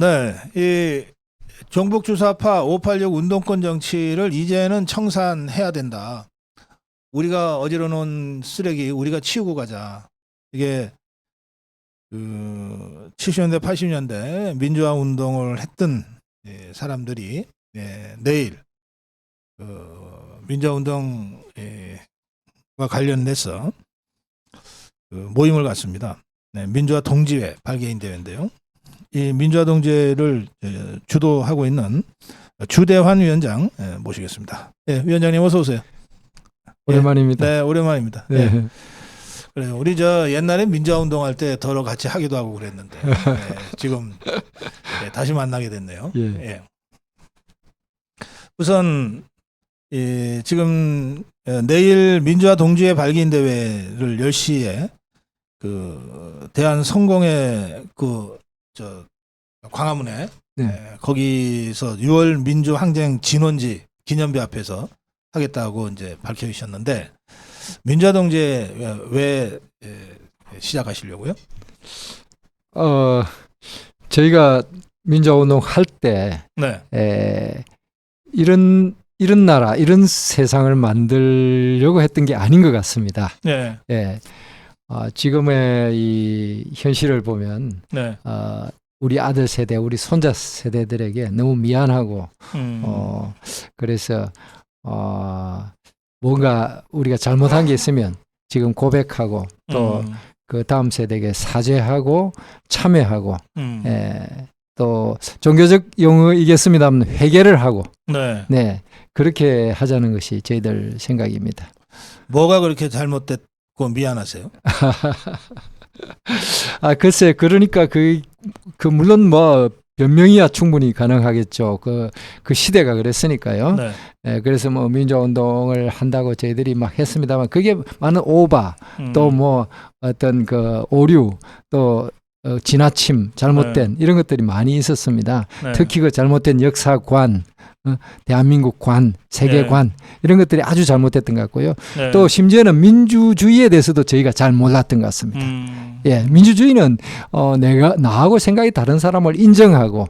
네, 이 종북주사파 586 운동권 정치를 이제는 청산해야 된다. 우리가 어지러 놓은 쓰레기 우리가 치우고 가자. 이게 그 70년대 80년대 민주화 운동을 했던 사람들이 내일 민주화 운동과 관련돼서 모임을 갖습니다. 네, 민주화 동지회 발개인 대회인데요. 이 민주화 동지회를 주도하고 있는 주대환 위원장 모시겠습니다. 네, 위원장님 어서 오세요. 오랜만입니다. 네, 오랜만입니다. 네. 네. 그래요. 우리 저 옛날에 민주화 운동할 때 더러 같이 하기도 하고 그랬는데 지금 다시 만나게 됐네요. 예. 예. 우선 지금 내일 민주화 동지회 발기인 대회를 10시에 그 대한 성공회 광화문에 네. 거기서 6월 민주 항쟁 진원지 기념비 앞에서 하겠다고 이제 밝혀 주셨는데 민주화 동지회 왜 시작하시려고요? 저희가 민주화 운동 할 때 네. 이런 나라, 이런 세상을 만들려고 했던 게 아닌 것 같습니다. 네. 지금의 이 현실을 보면 네. 우리 아들 세대, 우리 손자 세대들에게 너무 미안하고 그래서 뭔가 우리가 잘못한 게 있으면 지금 고백하고 또 그 다음 세대에게 사죄하고 참회하고 또 종교적 용어이겠습니다만 회개를 하고 네 그렇게 하자는 것이 저희들 생각입니다. 뭐가 그렇게 잘못됐고 미안하세요? 글쎄 그러니까 그 물론 뭐 변명이야 충분히 가능하겠죠. 그 시대가 그랬으니까요. 네. 그래서 뭐 민주화 운동을 한다고 저희들이 막 했습니다만 그게 많은 오바 또 뭐 어떤 그 오류 또 지나침 잘못된 이런 것들이 많이 있었습니다. 네. 특히 그 잘못된 역사관 대한민국 관, 세계관 이런 것들이 아주 잘못됐던 것 같고요. 네. 또 심지어는 민주주의에 대해서도 저희가 잘 몰랐던 것 같습니다. 예, 민주주의는 나하고 생각이 다른 사람을 인정하고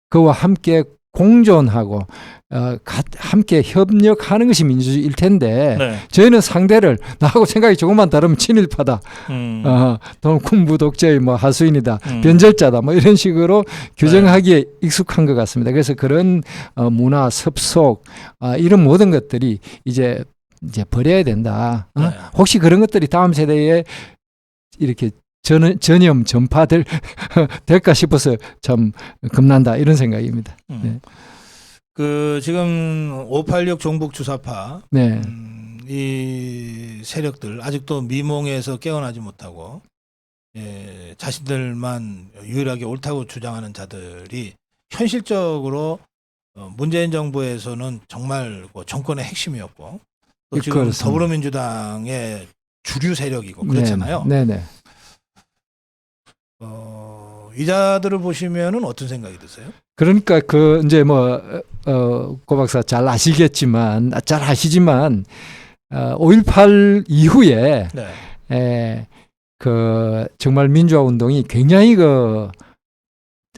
그와 함께 공존하고 함께 협력하는 것이 민주주의일 텐데 저희는 상대를 나하고 생각이 조금만 다르면 친일파다, 또 군부 독재의 뭐 하수인이다, 변절자다 뭐 이런 식으로 규정하기에 익숙한 것 같습니다. 그래서 그런 문화, 습속 이런 모든 것들이 이제 버려야 된다. 혹시 그런 것들이 다음 세대에 이렇게 전염 전파될 될까 싶어서 참 겁난다 이런 생각입니다. 네. 지금 586 종북 주사파 네. 이 세력들 아직도 미몽에서 깨어나지 못하고 자신들만 유일하게 옳다고 주장하는 자들이 현실적으로 문재인 정부에서는 정말 정권의 핵심이었고 또 지금 그렇습니다. 더불어민주당의 주류 세력이고 그렇잖아요. 네네. 이 자들을 보시면은 어떤 생각이 드세요? 그러니까 이제 고 박사 잘 아시지만 5.18 이후에 정말 민주화 운동이 굉장히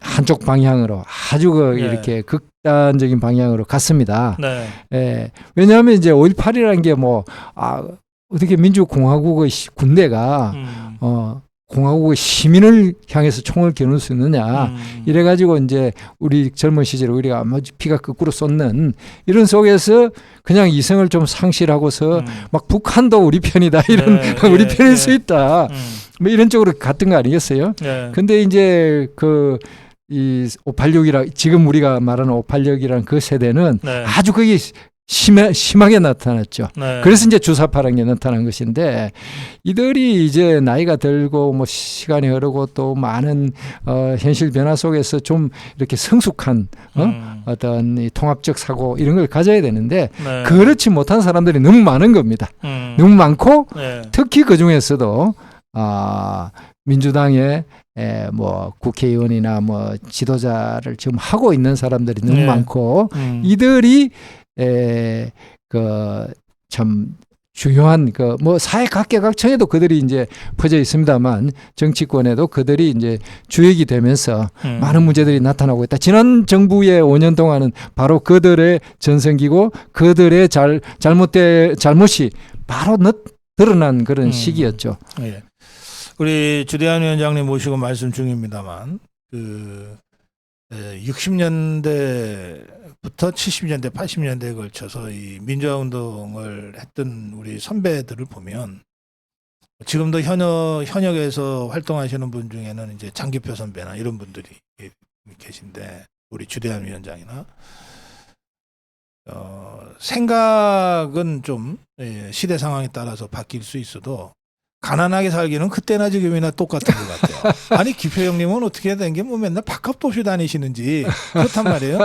한쪽 방향으로 아주 이렇게 극단적인 방향으로 갔습니다. 왜냐하면 이제 5.18이라는 게 어떻게 민주공화국의 군대가 공화국의 시민을 향해서 총을 겨눌 수 있느냐 이래가지고 이제 우리 젊은 시절에 우리가 피가 거꾸로 쏟는 이런 속에서 그냥 이성을 좀 상실하고서 막 북한도 우리 편이다 이런 우리 편일 수 있다 뭐 이런 쪽으로 갔던 거 아니겠어요? 근데 이제 이 586이라 지금 우리가 말하는 586이라는 그 세대는 아주 그게 심하게 나타났죠. 그래서 이제 주사파라는 게 나타난 것인데 이들이 이제 나이가 들고 뭐 시간이 흐르고 또 많은 현실 변화 속에서 좀 이렇게 성숙한 어떤 이 통합적 사고 이런 걸 가져야 되는데 그렇지 못한 사람들이 너무 많은 겁니다. 너무 많고 특히 그 중에서도 민주당의 뭐 국회의원이나 뭐 지도자를 지금 하고 있는 사람들이 너무 많고 이들이 참 중요한 그 뭐 사회 각계각층에도 그들이 이제 퍼져 있습니다만 정치권에도 그들이 이제 주역이 되면서 많은 문제들이 나타나고 있다. 지난 정부의 5년 동안은 바로 그들의 전성기고 그들의 잘못이 바로 드러난 그런 시기였죠. 예. 우리 주대한 위원장님 모시고 말씀 중입니다만 그 60년대부터 70년대, 80년대에 걸쳐서 이 민주화 운동을 했던 우리 선배들을 보면 지금도 현역에서 활동하시는 분 중에는 이제 장기표 선배나 이런 분들이 계신데 우리 주대한 위원장이나 생각은 좀 시대 상황에 따라서 바뀔 수 있어도 가난하게 살기는 그때나 지금이나 똑같은 것 같아요. 아니 기표 형님은 어떻게 된 게 뭐 맨날 밥값도 없이 다니시는지 그렇단 말이에요.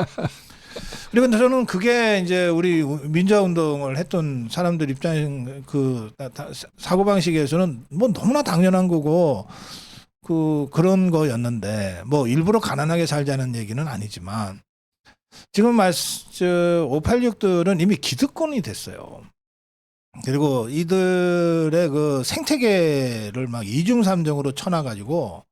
그리고 저는 그게 이제 우리 민주화 운동을 했던 사람들 입장 그 사고 방식에서는 뭐 너무나 당연한 거고 그런 거였는데 뭐 일부러 가난하게 살자는 얘기는 아니지만 지금 586들은 이미 기득권이 됐어요. 그리고 이들의 그 생태계를 막 이중삼중으로 쳐놔가지고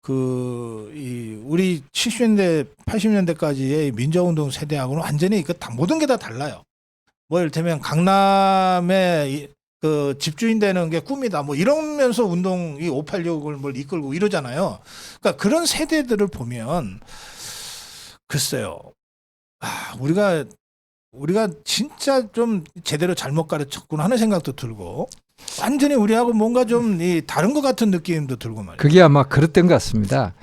우리 70년대, 80년대까지의 민주화운동 세대하고는 완전히 모든 게 다 달라요. 뭐 이를테면 강남에 그 집주인 되는 게 꿈이다. 뭐 이러면서 운동 이 586을 뭘 이끌고 이러잖아요. 그러니까 그런 세대들을 보면 글쎄요. 우리가 진짜 좀 제대로 잘못 가르쳤구나 하는 생각도 들고 완전히 우리하고 뭔가 좀 다른 것 같은 느낌도 들고 말이에요. 그게 아마 그랬던 것 같습니다.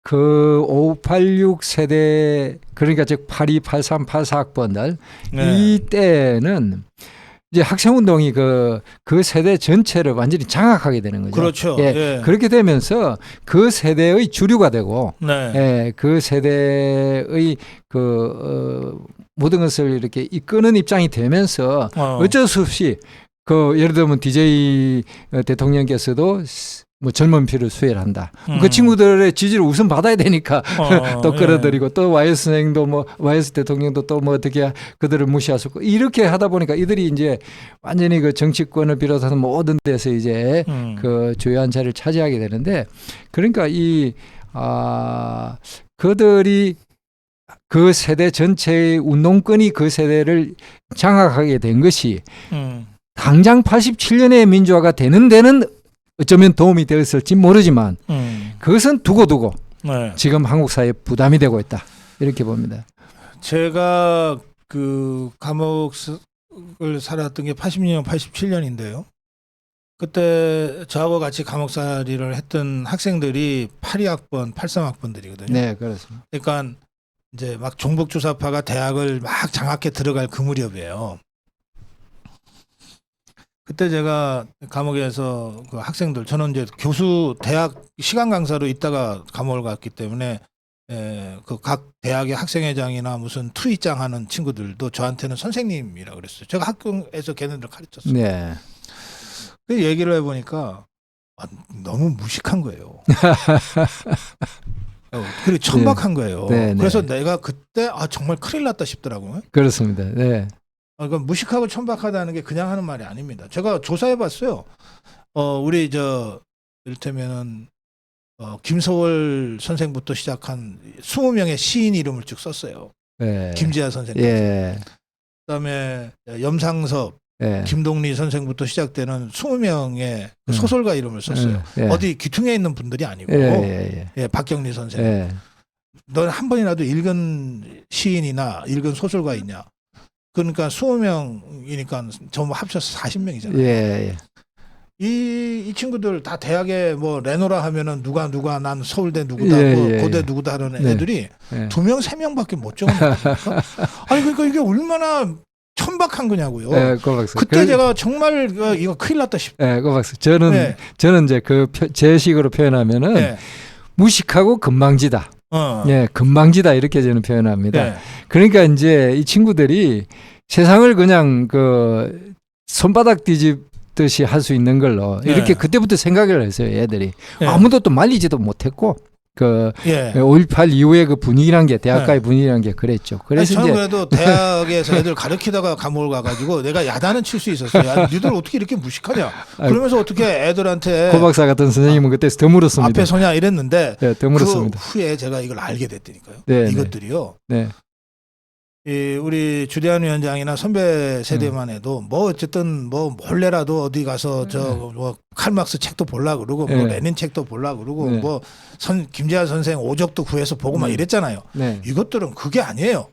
그 586 세대 그러니까 즉 82, 83, 84학번들 네. 이때는 이제 학생운동이 그 세대 전체를 완전히 장악하게 되는 거죠. 그렇죠. 예, 예. 그렇게 되면서 그 세대의 주류가 되고, 네. 예, 그 세대의 모든 것을 이렇게 이끄는 입장이 되면서 어쩔 수 없이 예를 들면 DJ 대통령께서도 뭐 젊은 피를 수혈한다. 그 친구들의 지지를 우선 받아야 되니까 또 끌어들이고 또 YS 선생도 뭐 YS 대통령도 또 뭐 어떻게 그들을 무시하셨고 이렇게 하다 보니까 이들이 이제 완전히 그 정치권을 비롯해서 모든 데서 이제 그 주요한 자리를 차지하게 되는데 그러니까 그들이 그 세대 전체의 운동권이 그 세대를 장악하게 된 것이 당장 87년에 민주화가 되는 데는 어쩌면 도움이 되었을지 모르지만 그것은 두고 네. 지금 한국 사회에 부담이 되고 있다. 이렇게 봅니다. 제가 그 감옥을 살았던 게 80년, 87년인데요. 그때 저하고 같이 감옥살이를 했던 학생들이 82학번, 83학번들이거든요. 네, 그렇습니다. 그러니까 이제 막 종북주사파가 대학을 막 장악해 들어갈 그 무렵이에요. 그때 제가 감옥에서 그 학생들, 저는 이제 대학 시간 강사로 있다가 감옥을 갔기 때문에 그 각 대학의 학생회장이나 무슨 투의장 하는 친구들도 저한테는 선생님이라 그랬어요. 제가 학교에서 걔네들 가르쳤어요. 네. 그 얘기를 해보니까 너무 무식한 거예요. 그리고 천박한 거예요. 네, 그래서 네. 내가 그때 정말 큰일 났다 싶더라고요. 그렇습니다. 네. 그러니까 무식하고 천박하다는 게 그냥 하는 말이 아닙니다. 제가 조사해봤어요. 우리 이를테면은 김소월 선생부터 시작한 20명의 시인 이름을 쭉 썼어요. 네. 김지아 선생. 예. 그다음에 염상섭, 예. 김동리 선생부터 시작되는 20명의 소설가 이름을 썼어요. 예. 어디 귀퉁이에 있는 분들이 아니고 박경리 선생. 예. 넌 한 번이라도 읽은 시인이나 읽은 소설가 있냐? 그러니까 20명이니까 전부 합쳐서 40명이잖아요. 예. 이 친구들 다 대학에 뭐 레노라 하면은 누가 난 서울대 누구다, 고대 누구다 하는 애들이 2명, 3명밖에 못 적어냈다니까. 아니 그러니까 이게 얼마나 천박한 거냐고요. 그때 제가 정말 이거 큰일 났다 싶어요. 박사. 저는 이제 제 식으로 표현하면은 무식하고 건방지다. 건방지다 이렇게 저는 표현합니다. 그러니까 이제 이 친구들이 세상을 그냥 손바닥 뒤집듯이 할 수 있는 걸로 이렇게 그때부터 생각을 했어요. 애들이 아무도 또 말리지도 못했고 그 예. 5.18 이후에 그 분위기란 게 대학가의 분위기란 게 그랬죠. 아니, 그래서 저는 이제 그래도 대학에서 애들 가르치다가 감옥을 가가지고 내가 야단은 칠 수 있었어요. 야, 니들 어떻게 이렇게 무식하냐? 그러면서 어떻게 애들한테 고 박사 같은 선생님은 그때 더 물었습니다. 앞에 서냐 이랬는데 네, 더 물었습니다. 그 후에 제가 이걸 알게 됐다니까요. 네, 이것들이요. 네. 이 우리 주대한 위원장이나 선배 세대만 해도 뭐 어쨌든 뭐 몰래라도 어디 가서 저 뭐 칼막스 책도 볼라 그러고 뭐 네. 레닌 책도 볼라 그러고 네. 뭐 김재하 선생 오적도 구해서 보고 막 이랬잖아요. 네. 이것들은 그게 아니에요.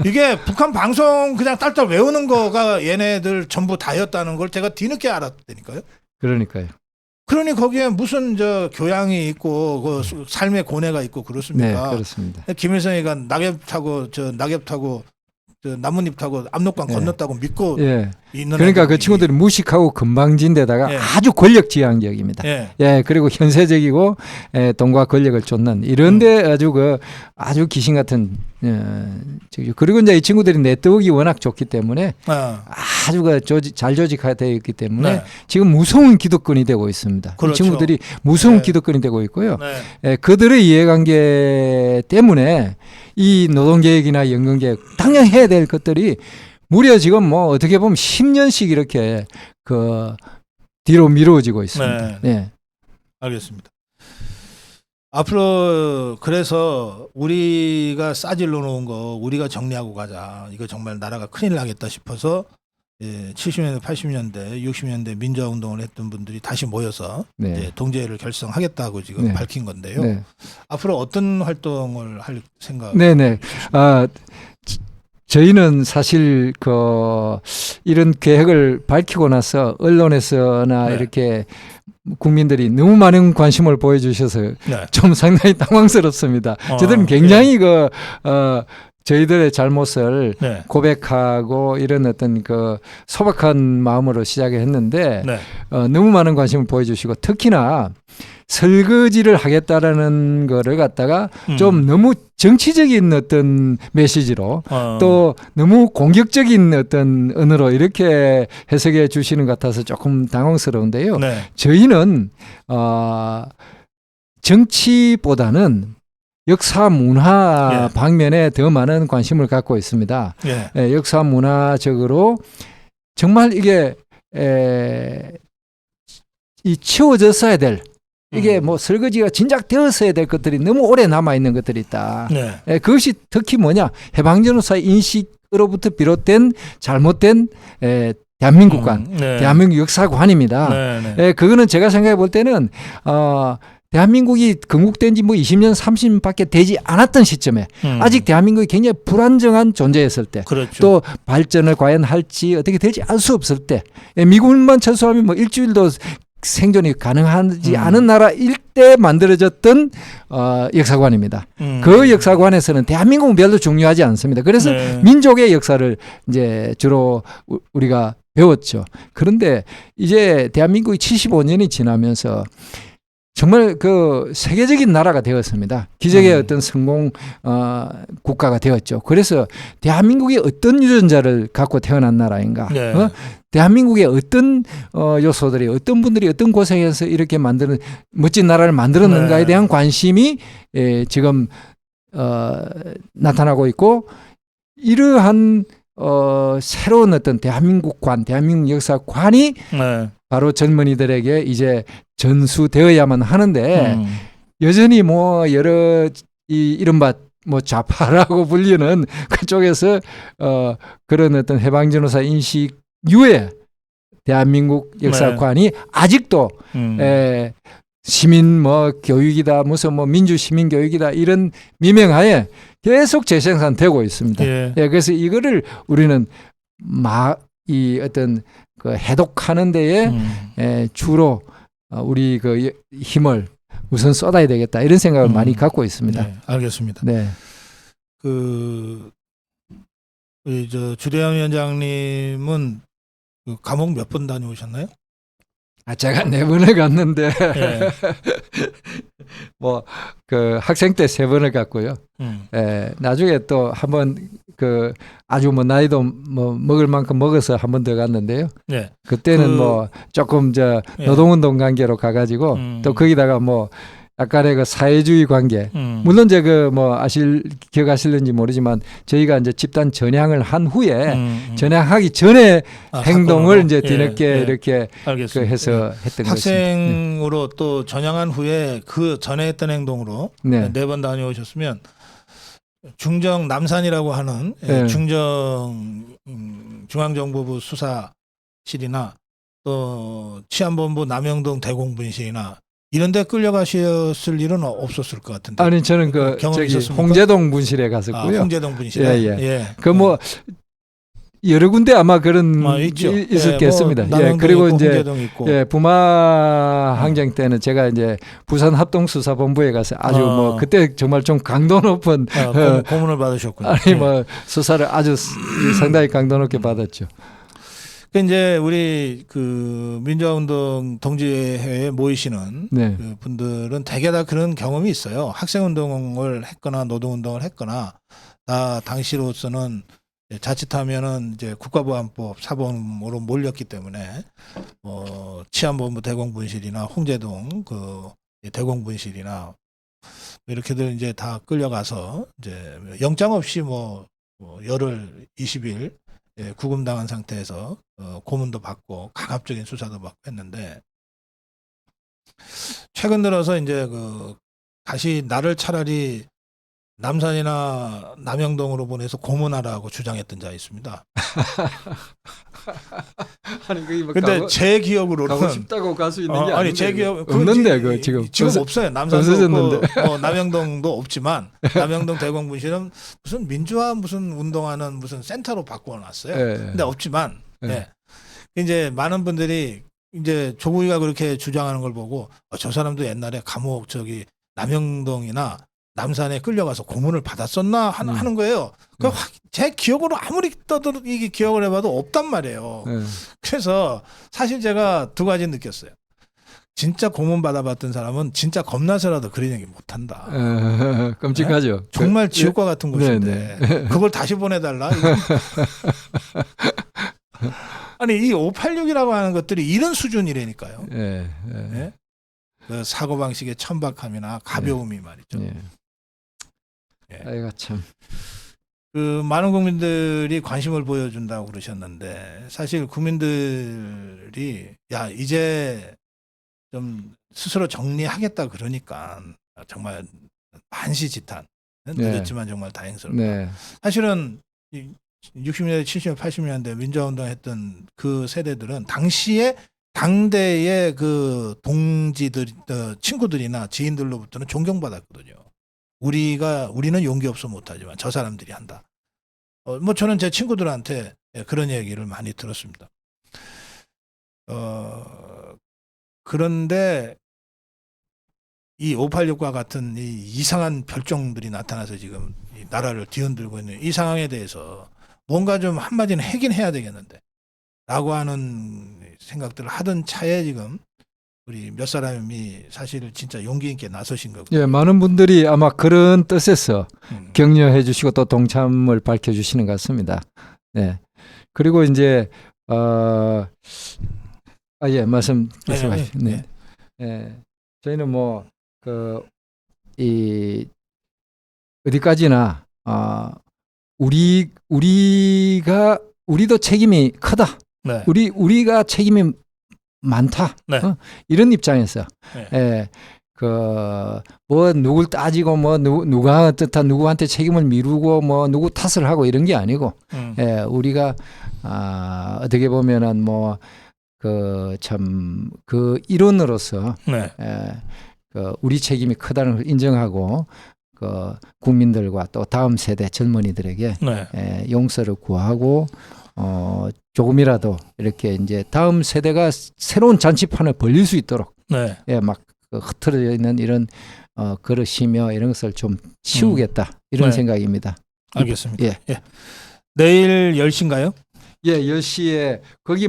이게 북한 방송 그냥 딸딸 외우는 거가 얘네들 전부 다였다는 걸 제가 뒤늦게 알았다니까요. 그러니까요. 그러니 거기에 무슨 저 교양이 있고 그 삶의 고뇌가 있고 네, 그렇습니까? 그렇습니다. 김일성이가 낙엽 타고 저 나뭇잎 타고 압록강 네. 건넜다고 믿고 예. 있는 그러니까 그 애들이. 친구들이 무식하고 건방진데다가 예. 아주 권력지향적입니다. 예. 예, 그리고 현세적이고 돈과 권력을 쫓는 이런데 아주 귀신 같은 그리고 이제 이 친구들이 네트워크가 워낙 좋기 때문에 아주 잘 조직화되어 있기 때문에 네. 지금 무서운 기득권이 되고 있습니다. 그렇죠. 이 친구들이 무서운 네. 기득권이 되고 있고요. 네. 예, 그들의 이해관계 때문에 이 노동계획이나 연금계획 당연히 해야 될 것들이 무려 지금 뭐 어떻게 보면 10년씩 이렇게 그 뒤로 미뤄지고 있습니다. 네. 네. 알겠습니다. 앞으로 그래서 우리가 싸질러 놓은 거 우리가 정리하고 가자. 이거 정말 나라가 큰일 나겠다 싶어서 70년대, 80년대, 60년대 민주화 운동을 했던 분들이 다시 모여서 네. 이제 동제를 결성하겠다고 지금 네. 밝힌 건데요. 네. 앞으로 어떤 활동을 할 생각? 네네. 저희는 사실 이런 계획을 밝히고 나서 언론에서나 네. 이렇게 국민들이 너무 많은 관심을 보여주셔서 네. 좀 상당히 당황스럽습니다. 저들은 굉장히 저희들의 잘못을 네. 고백하고 이런 어떤 소박한 마음으로 시작했는데 네. 너무 많은 관심을 보여주시고 특히나 설거지를 하겠다라는 거를 갖다가 좀 너무 정치적인 어떤 메시지로 또 너무 공격적인 어떤 언어로 이렇게 해석해 주시는 것 같아서 조금 당황스러운데요. 네. 저희는 정치보다는 역사 문화 예. 방면에 더 많은 관심을 갖고 있습니다. 예. 역사 문화적으로 정말 이게 이 치워졌어야 될 이게 뭐 설거지가 진작 되었어야 될 것들이 너무 오래 남아 있는 것들이 있다. 네. 그것이 특히 뭐냐 해방전후사의 인식으로부터 비롯된 잘못된 대한민국관, 네. 대한민국 역사관입니다. 네. 네. 그거는 제가 생각해 볼 때는 대한민국이 건국된 지 뭐 20년, 30년밖에 되지 않았던 시점에 아직 대한민국이 굉장히 불안정한 존재였을 때, 그렇죠. 또 발전을 과연 할지 어떻게 될지 알 수 없을 때, 미군만 철수하면 뭐 일주일도 생존이 가능하지 않은 나라일 때 만들어졌던 역사관입니다. 그 역사관에서는 대한민국은 별로 중요하지 않습니다. 그래서 네. 민족의 역사를 이제 주로 우리가 배웠죠. 그런데 이제 대한민국이 75년이 지나면서 정말 세계적인 나라가 되었습니다. 기적의 어떤 성공 국가가 되었죠. 그래서 대한민국이 어떤 유전자를 갖고 태어난 나라인가? 네. 대한민국의 어떤 요소들이 어떤 분들이 어떤 고생해서 이렇게 만드는 멋진 나라를 만들었는가에 네. 대한 관심이 지금 나타나고 있고 이러한 새로운 어떤 대한민국관, 대한민국 역사관이 네. 바로 젊은이들에게 이제 전수되어야만 하는데 여전히 뭐 여러 이른바 뭐 좌파라고 불리는 그쪽에서 그런 어떤 해방전후사 인식 유에 대한민국 역사관이 아직도 시민 뭐 교육이다 무슨 뭐 민주 시민 교육이다 이런 미명하에 계속 재생산되고 있습니다. 예. 그래서 이거를 우리는 이 어떤 해독하는 데에 주로 우리 힘을 우선 쏟아야 되겠다 이런 생각을 많이 갖고 있습니다. 네, 알겠습니다. 네. 우리 주대한 위원장님은 감옥 몇 번 다녀오셨나요? 제가 4번을 갔는데 예. 뭐 학생 때 3번을 갔고요. 나중에 또 한번 아주 뭐 나이도 뭐 먹을 만큼 먹어서 한 번 더 갔는데요. 네. 그때는 뭐 조금 노동운동 관계로 가가지고 또 거기다가 뭐 약간의 그 사회주의 관계. 물론 이제 그 뭐 기억하실는지 모르지만 저희가 이제 집단 전향을 한 후에 전향하기 전에 행동을 사건으로? 이제 뒤늦게 예, 예. 이렇게 그 알겠습니다. 해서 예. 했던 것입니다. 학생으로 또 전향한 후에 그 전에 했던 행동으로 네. 4번 다녀오셨으면 중정 남산이라고 하는 네. 중정 중앙정보부 수사실이나 또 치안본부 남영동 대공분실이나 이런 데 끌려가셨을 일은 없었을 것 같은데. 아니 저는 그 경험이 저기 있었습니까? 홍제동 분실에 갔었고요. 홍제동 분실에. 예. 그 뭐 여러 군데 아마 그런 있죠. 있었겠습니다. 뭐 남영동 그리고 있고, 이제 홍제동 있고. 부마 항쟁 때는 제가 이제 부산 합동수사본부에 가서 아주 뭐 그때 정말 좀 강도 높은 고문을 받으셨군요. 아니 뭐 수사를 아주 상당히 강도 높게 받았죠. 그 이제 우리 그 민주화운동 동지회에 모이시는 네. 그 분들은 대개 다 그런 경험이 있어요. 학생운동을 했거나 노동운동을 했거나 다 당시로서는 자칫하면은 이제 국가보안법 사범으로 몰렸기 때문에 치안본부 대공분실이나 홍제동 그 대공분실이나 이렇게들 이제 다 끌려가서 이제 영장 없이 열흘 20일 구금당한 상태에서 고문도 받고 강압적인 수사도 받고 했는데 최근 들어서 이제 다시 나를 차라리 남산이나 남영동으로 보내서 고문하라고 주장했던 자 있습니다. 아니 근데 제 기억으로는 가고 싶다고 갈 수 있는 게 아니 제 기억 없는데 그 지금 없어요. 남산도 없고 남영동도 없지만 남영동 대공분실은 무슨 민주화 무슨 운동하는 무슨 센터로 바꿔놨어요. 근데 없지만 이제 많은 분들이 이제 조국이가 그렇게 주장하는 걸 보고 저 사람도 옛날에 감옥 남영동이나 남산에 끌려가서 고문을 받았었나 하는 거예요. 제 기억으로 아무리 떠도 이게 기억을 해봐도 없단 말이에요. 그래서 사실 제가 두 가지 느꼈어요. 진짜 고문 받아봤던 사람은 진짜 겁나서라도 그런 얘기 못한다. 끔찍하죠. 네? 정말 지옥과 같은 곳인데 그걸 다시 보내달라. 아니 이 586이라고 하는 것들이 이런 수준이라니까요. 네? 그 사고방식의 천박함이나 가벼움이 말이죠. 아이가 참. 그 많은 국민들이 관심을 보여준다고 그러셨는데 사실 국민들이 이제 좀 스스로 정리하겠다 그러니까 정말 만시지탄 늦었지만 정말 다행스럽다. 사실은 60년대, 70년대, 80년대 민주화운동 했던 그 세대들은 당시에 당대의 그 동지들, 친구들이나 지인들로부터는 존경받았거든요. 우리는 용기 없어 못하지만 저 사람들이 한다. 저는 제 친구들한테 그런 얘기를 많이 들었습니다. 그런데 이 586과 같은 이 이상한 별종들이 나타나서 지금 이 나라를 뒤흔들고 있는 이 상황에 대해서 뭔가 좀 한마디는 하긴 해야 되겠는데 라고 하는 생각들을 하던 차에 지금 우리 몇 사람이 사실 진짜 용기 있게 나서신 거고. 많은 분들이 아마 그런 뜻에서 격려해 주시고 또 동참을 밝혀 주시는 것 같습니다. 네. 그리고 이제 말씀하시죠. 저희는 어디까지나 우리도 책임이 크다. 우리가 책임이 많다. 이런 입장에서 누굴 따지고 누가 어떻다 누구한테 책임을 미루고 누구 탓을 하고 이런 게 아니고 우리가 어떻게 보면은 그 일원으로서 우리 책임이 크다는 걸 인정하고 국민들과 또 다음 세대 젊은이들에게 용서를 구하고 조금이라도 이렇게 이제 다음 세대가 새로운 잔치판을 벌릴 수 있도록 흐트러져 있는 이런 그릇이며 이런 것을 좀 치우겠다 이런 생각입니다. 알겠습니다. 내일 10시인가요? 10시에 거기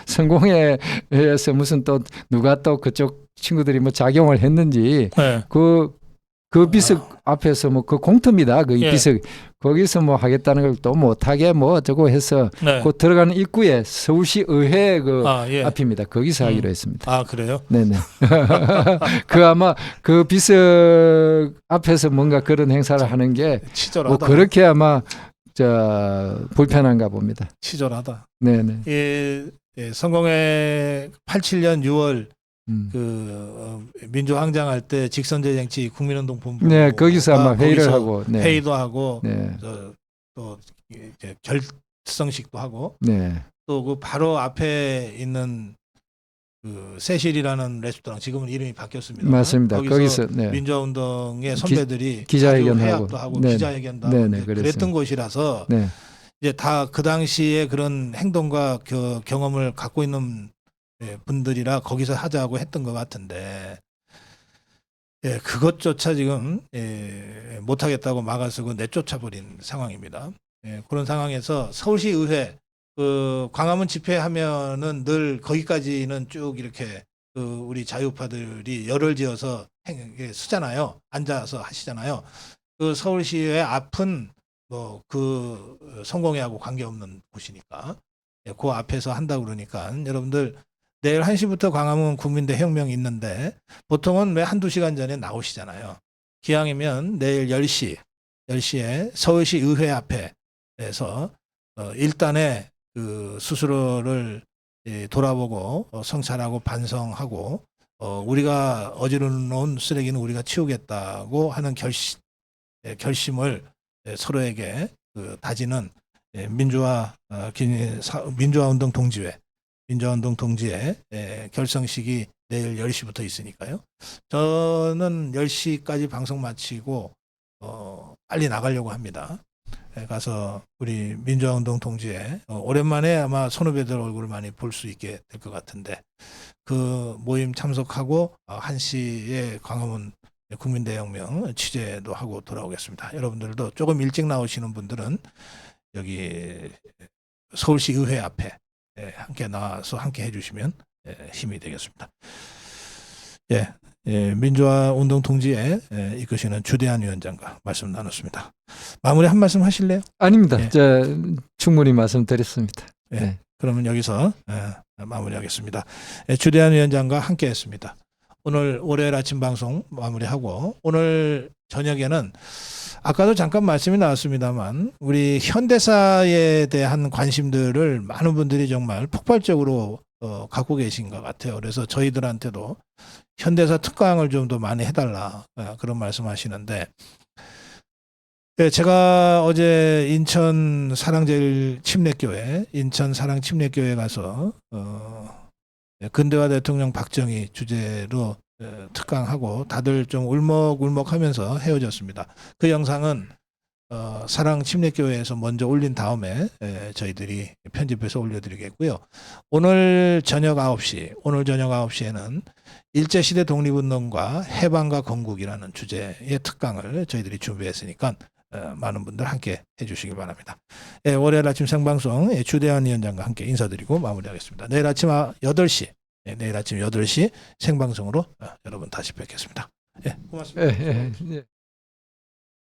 성공회에서 무슨 또 누가 또 그쪽 친구들이 작용을 했는지 그 비석 앞에서 그 공터입니다. 그 비석 거기서 뭐 하겠다는 걸 또 못하게 뭐 어쩌고 해서 네. 곧 들어가는 입구에 서울시 의회 그 예. 앞입니다. 거기서 하기로 했습니다. 아, 그래요? 네네. 그 아마 그 비서 앞에서 뭔가 그런 행사를 하는 게 뭐 치졸하다. 그렇게 아마 불편한가 봅니다. 치졸하다. 네네. 성공회 87년 6월 음. 민주항쟁할 때 직선제 정치 국민운동 본부 네, 거기서 아마 회의를 하고, 네. 회의도 하고 네. 또 이제 결성식도 하고 네. 또 그 바로 앞에 있는 그 세실이라는 레스토랑 지금은 이름이 바뀌었습니다. 맞습니다. 거기서 네. 민주화운동의 선배들이 기자회견 회합도 하고 네. 기자회견도 네, 하고 네, 그랬던 곳이라서 네. 이제 다 그 당시에 그런 행동과 그 경험을 갖고 있는 분들이라 거기서 하자고 했던 것 같은데 그것조차 지금 못하겠다고 막아서고 내쫓아버린 상황입니다. 그런 상황에서 서울시 의회 그 광화문 집회하면은 늘 거기까지는 쭉 이렇게 그 우리 자유파들이 열을 지어서 쓰잖아요. 앉아서 하시잖아요. 그 서울시의 앞은 뭐 그 성공회하고 관계없는 곳이니까 그 앞에서 한다 그러니까 여러분들 내일 1시부터 광화문 국민대 혁명이 있는데 보통은 왜 한두 시간 전에 나오시잖아요. 기왕이면 내일 10시에 서울시 의회 앞에서 일단의 그 스스로를 돌아보고 성찰하고 반성하고 우리가 어지러 놓은 쓰레기는 우리가 치우겠다고 하는 결심을 서로에게 다지는 민주화운동 동지회 결성식이 내일 10시부터 있으니까요. 저는 10시까지 방송 마치고 빨리 나가려고 합니다. 가서 우리 민주화운동 동지회 오랜만에 아마 선후배들 얼굴을 많이 볼 수 있게 될 것 같은데 그 모임 참석하고 1시에 광화문 국민대혁명 취재도 하고 돌아오겠습니다. 여러분들도 조금 일찍 나오시는 분들은 여기 서울시 의회 앞에 함께 나와서 함께 해주시면 힘이 되겠습니다. 민주화 운동 동지에 이끄시는 주대한 위원장과 말씀 나눴습니다. 마무리 한 말씀 하실래요? 아닙니다. 충분히 말씀드렸습니다. 네. 그러면 여기서 마무리하겠습니다. 주대한 위원장과 함께했습니다. 오늘 월요일 아침 방송 마무리하고 오늘 저녁에는 아까도 잠깐 말씀이 나왔습니다만 우리 현대사에 대한 관심들을 많은 분들이 정말 폭발적으로 갖고 계신 것 같아요. 그래서 저희들한테도 현대사 특강을 좀 더 많이 해달라 그런 말씀하시는데 제가 어제 인천 사랑제일 침례교회 가서 근대화 대통령 박정희 주제로 특강하고 다들 좀 울먹울먹하면서 헤어졌습니다. 그 영상은 사랑 침례교회에서 먼저 올린 다음에 저희들이 편집해서 올려드리겠고요. 오늘 저녁 9시에는 일제시대 독립운동과 해방과 건국이라는 주제의 특강을 저희들이 준비했으니까 많은 분들 함께 해주시기 바랍니다. 월요일 아침 생방송 주대한 위원장과 함께 인사드리고 마무리하겠습니다. 내일 아침 8시 생방송으로 여러분 다시 뵙겠습니다. 고맙습니다.